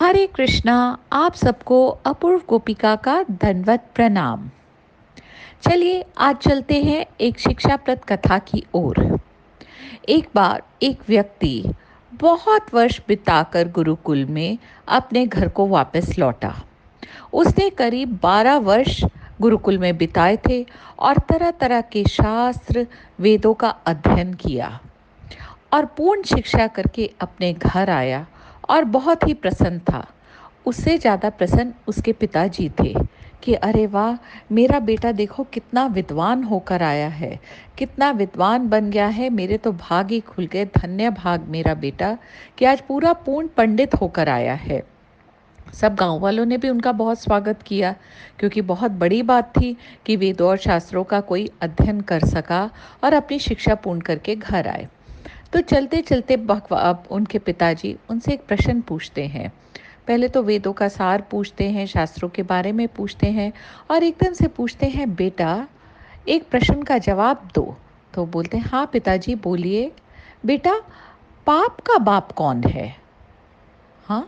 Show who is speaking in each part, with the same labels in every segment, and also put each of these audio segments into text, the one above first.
Speaker 1: हरे कृष्णा। आप सबको अपूर्व गोपिका का दंडवत प्रणाम। चलिए आज चलते हैं एक शिक्षाप्रद कथा की ओर। एक बार एक व्यक्ति बहुत वर्ष बिताकर गुरुकुल में अपने घर को वापस लौटा। उसने करीब 12 वर्ष गुरुकुल में बिताए थे और तरह तरह के शास्त्र वेदों का अध्ययन किया और पूर्ण शिक्षा करके अपने घर आया और बहुत ही प्रसन्न था। उससे ज़्यादा प्रसन्न उसके पिताजी थे कि अरे वाह, मेरा बेटा देखो कितना विद्वान होकर आया है, कितना विद्वान बन गया है। मेरे तो भाग ही खुल गए, धन्य भाग मेरा बेटा कि आज पूरा पूर्ण पंडित होकर आया है। सब गांव वालों ने भी उनका बहुत स्वागत किया क्योंकि बहुत बड़ी बात थी कि वेदों और शास्त्रों का कोई अध्ययन कर सका और अपनी शिक्षा पूर्ण करके घर आए। तो चलते चलते अब उनके पिताजी उनसे एक प्रश्न पूछते हैं। पहले तो वेदों का सार पूछते हैं, शास्त्रों के बारे में पूछते हैं और एकदम से पूछते हैं, बेटा एक प्रश्न का जवाब दो। तो बोलते हैं, हाँ पिताजी बोलिए। बेटा, पाप का बाप कौन है? हाँ,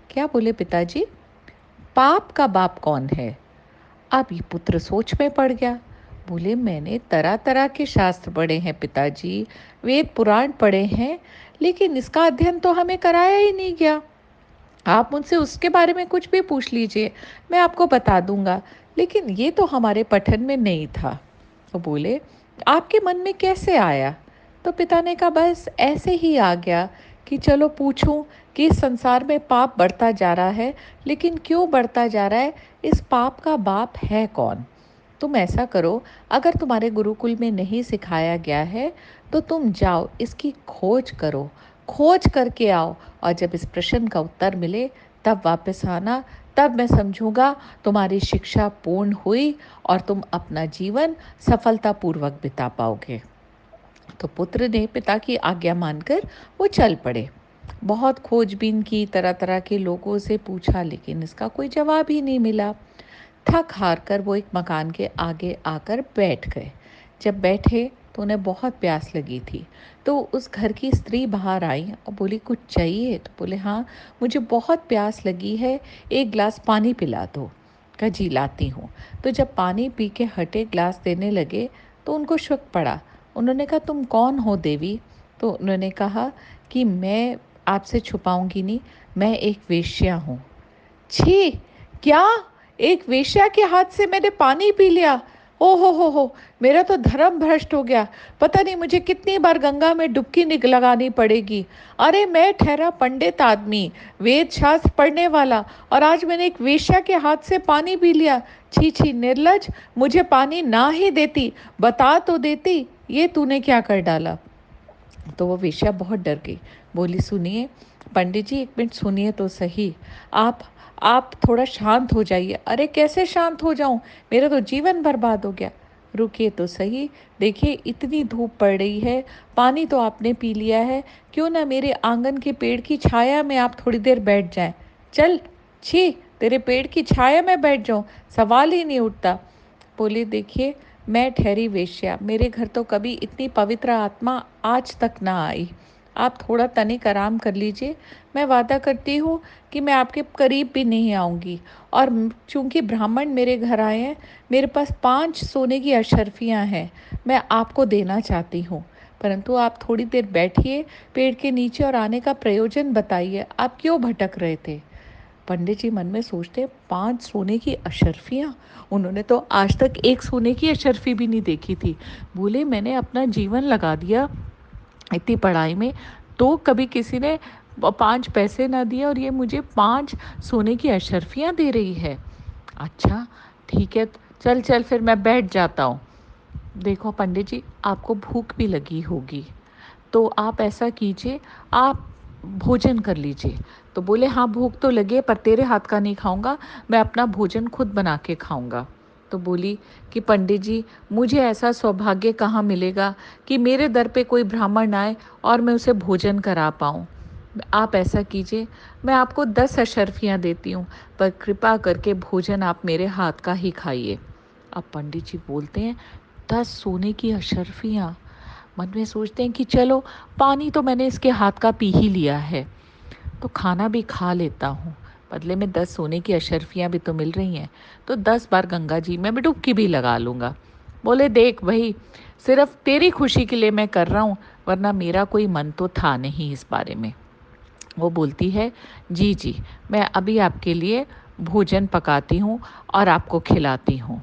Speaker 1: क्या बोले पिताजी? पाप का बाप कौन है? अब ये पुत्र सोच में पड़ गया। बोले, मैंने तरह तरह के शास्त्र पढ़े हैं पिताजी, वेद पुराण पढ़े हैं, लेकिन इसका अध्ययन तो हमें कराया ही नहीं गया। आप मुझसे उसके बारे में कुछ भी पूछ लीजिए, मैं आपको बता दूंगा, लेकिन ये तो हमारे पठन में नहीं था। तो बोले, आपके मन में कैसे आया? तो पिता ने कहा, बस ऐसे ही आ गया कि चलो पूछूं कि इस संसार में पाप बढ़ता जा रहा है, लेकिन क्यों बढ़ता जा रहा है? इस पाप का बाप है कौन? तुम ऐसा करो, अगर तुम्हारे गुरुकुल में नहीं सिखाया गया है तो तुम जाओ इसकी खोज करो, खोज करके आओ और जब इस प्रश्न का उत्तर मिले तब वापस आना। तब मैं समझूंगा तुम्हारी शिक्षा पूर्ण हुई और तुम अपना जीवन सफलतापूर्वक बिता पाओगे। तो पुत्र ने पिता की आज्ञा मानकर वो चल पड़े। बहुत खोजबीन की, तरह तरह के लोगों से पूछा, लेकिन इसका कोई जवाब ही नहीं मिला। थक हार कर वो एक मकान के आगे आकर बैठ गए। जब बैठे तो उन्हें बहुत प्यास लगी थी। तो उस घर की स्त्री बाहर आई और बोली, कुछ चाहिए? तो बोले, हाँ मुझे बहुत प्यास लगी है, एक गिलास पानी पिला दो। कहा, जी लाती हूँ। तो जब पानी पी के हटे, गिलास देने लगे तो उनको शक पड़ा। उन्होंने कहा, तुम कौन हो देवी? तो उन्होंने कहा कि मैं आपसे छुपाऊंगी नहीं, मैं एक वेश्या हूँ। छी! क्या? एक वेश्या के हाथ से मैंने पानी पी लिया? ओ हो, मेरा तो धर्म भ्रष्ट हो गया। पता नहीं मुझे कितनी बार गंगा में डुबकी लगानी पड़ेगी। अरे मैं ठहरा पंडित आदमी, वेद शास्त्र पढ़ने वाला, और आज मैंने एक वेश्या के हाथ से पानी पी लिया। छी छी निर्लज, मुझे पानी ना ही देती, बता तो देती, ये तूने क्या कर डाला? तो वो वेश्या बहुत डर गई। बोली, सुनिए पंडित जी, एक मिनट सुनिए तो सही। आप आप थोड़ा शांत हो जाइए। अरे कैसे शांत हो जाऊं, मेरा तो जीवन बर्बाद हो गया। रुकिए तो सही, देखिए इतनी धूप पड़ रही है, पानी तो आपने पी लिया है, क्यों ना मेरे आंगन के पेड़ की छाया में आप थोड़ी देर बैठ जाएं। चल, छी, तेरे पेड़ की छाया में बैठ जाऊं, सवाल ही नहीं उठता। बोली, देखिए मैं ठहरी वेश्या, मेरे घर तो कभी इतनी पवित्र आत्मा आज तक ना आई। आप थोड़ा तनिक आराम कर लीजिए, मैं वादा करती हूँ कि मैं आपके करीब भी नहीं आऊँगी। और चूंकि ब्राह्मण मेरे घर आए हैं, मेरे पास 5 सोने की अशर्फियाँ हैं, मैं आपको देना चाहती हूँ, परंतु आप थोड़ी देर बैठिए पेड़ के नीचे और आने का प्रयोजन बताइए, आप क्यों भटक रहे थे? पंडित जी मन में सोचते, 5 सोने की अशर्फियाँ? उन्होंने तो आज तक एक सोने की अशर्फी भी नहीं देखी थी। बोले, मैंने अपना जीवन लगा दिया इतनी पढ़ाई में, तो कभी किसी ने 5 पैसे ना दिए और ये मुझे 5 सोने की अशर्फियाँ दे रही है। अच्छा ठीक है, चल चल फिर मैं बैठ जाता हूँ। देखो पंडित जी, आपको भूख भी लगी होगी, तो आप ऐसा कीजिए, आप भोजन कर लीजिए। तो बोले, हाँ भूख तो लगी है, पर तेरे हाथ का नहीं खाऊंगा, मैं अपना भोजन खुद बना के खाऊंगा। तो बोली कि पंडित जी, मुझे ऐसा सौभाग्य कहाँ मिलेगा कि मेरे दर पे कोई ब्राह्मण आए और मैं उसे भोजन करा पाऊँ। आप ऐसा कीजिए, मैं आपको 10 अशर्फियाँ देती हूँ, पर कृपा करके भोजन आप मेरे हाथ का ही खाइए। अब पंडित जी बोलते हैं, 10 सोने की अशर्फियाँ? मन में सोचते हैं कि चलो, पानी तो मैंने इसके हाथ का पी ही लिया है, तो खाना भी खा लेता हूँ। बदले में 10 सोने की अशर्फियाँ भी तो मिल रही हैं, तो 10 बार गंगा जी में मैं डुबकी भी लगा लूँगा। बोले देख भई, सिर्फ़ तेरी खुशी के लिए मैं कर रहा हूँ, वरना मेरा कोई मन तो था नहीं इस बारे में। वो बोलती है, जी, जी, मैं अभी आपके लिए भोजन पकाती हूँ और आपको खिलाती हूँ।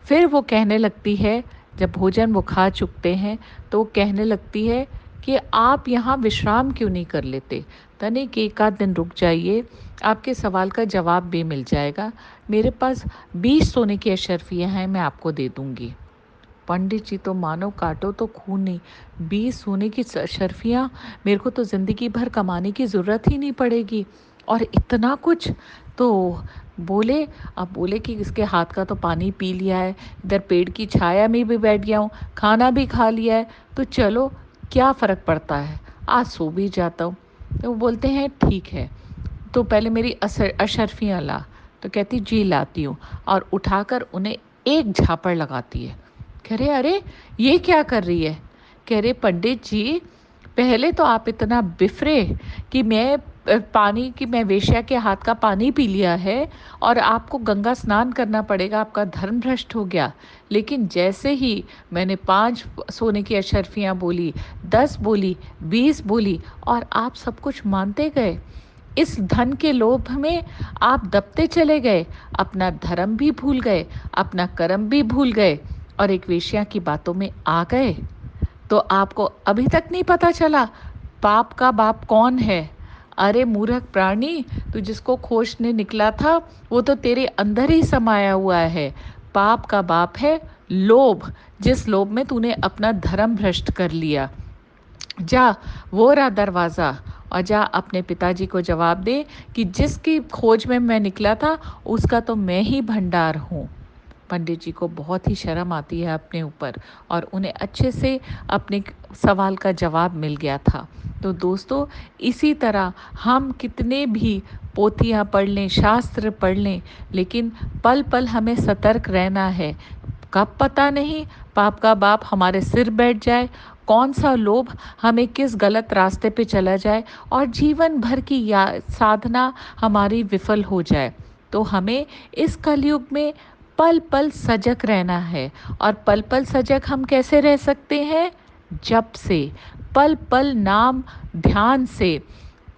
Speaker 1: फिर वो कहने लगती है, जब भोजन वो खा चुकते हैं, तो वो कहने लगती है कि आप यहाँ विश्राम क्यों नहीं कर लेते? तनिक 1 आध दिन रुक जाइए, आपके सवाल का जवाब भी मिल जाएगा। मेरे पास 20 सोने की अशर्फियाँ हैं, मैं आपको दे दूँगी। पंडित जी तो मानो काटो तो खून नहीं, 20 सोने की अशर्फियाँ, मेरे को तो ज़िंदगी भर कमाने की ज़रूरत ही नहीं पड़ेगी। और इतना कुछ! तो बोले, अब बोले कि इसके हाथ का तो पानी पी लिया है, इधर पेड़ की छाया में भी बैठ गया हूँ, खाना भी खा लिया है, तो चलो क्या फ़र्क पड़ता है, आज सो भी जाता हूँ। तो वो बोलते हैं ठीक है, तो पहले मेरी अशर्फियाँ ला। तो कहती जी लाती हूँ, और उठाकर उन्हें एक झापड़ लगाती है। कह रहे अरे ये क्या कर रही है? कह रहे पंडित जी, पहले तो आप इतना बिफरे कि पानी की मैं वेश्या के हाथ का पानी पी लिया है और आपको गंगा स्नान करना पड़ेगा, आपका धर्म भ्रष्ट हो गया। लेकिन जैसे ही मैंने 5 सोने की अशर्फियाँ बोली, 10 बोली, 20 बोली और आप सब कुछ मानते गए, इस धन के लोभ में आप दबते चले गए, अपना धर्म भी भूल गए, अपना कर्म भी भूल गए और एक वेश्या की बातों में आ गए। तो आपको अभी तक नहीं पता चला पाप का बाप कौन है? अरे मूर्ख प्राणी, तू जिसको खोजने निकला था, वो तो तेरे अंदर ही समाया हुआ है। पाप का बाप है लोभ, जिस लोभ में तूने अपना धर्म भ्रष्ट कर लिया। जा, वो रहा दरवाज़ा, और जा अपने पिताजी को जवाब दे कि जिसकी खोज में मैं निकला था, उसका तो मैं ही भंडार हूँ। पंडित जी को बहुत ही शर्म आती है अपने ऊपर, और उन्हें अच्छे से अपने सवाल का जवाब मिल गया था। तो दोस्तों, इसी तरह हम कितने भी पोथियाँ पढ़ लें, शास्त्र पढ़ लें, लेकिन पल पल हमें सतर्क रहना है। कब पता नहीं पाप का बाप हमारे सिर बैठ जाए, कौन सा लोभ हमें किस गलत रास्ते पे चला जाए और जीवन भर की साधना हमारी विफल हो जाए। तो हमें इस कलयुग में पल पल सजग रहना है। और पल पल सजग हम कैसे रह सकते हैं? जप से, पल पल नाम ध्यान से,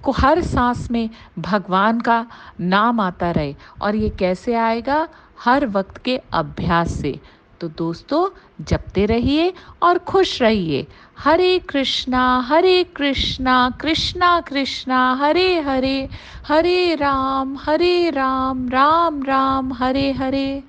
Speaker 1: को हर सांस में भगवान का नाम आता रहे। और ये कैसे आएगा? हर वक्त के अभ्यास से। तो दोस्तों, जपते रहिए और खुश रहिए। हरे कृष्णा कृष्णा कृष्णा हरे हरे, हरे राम राम राम हरे हरे।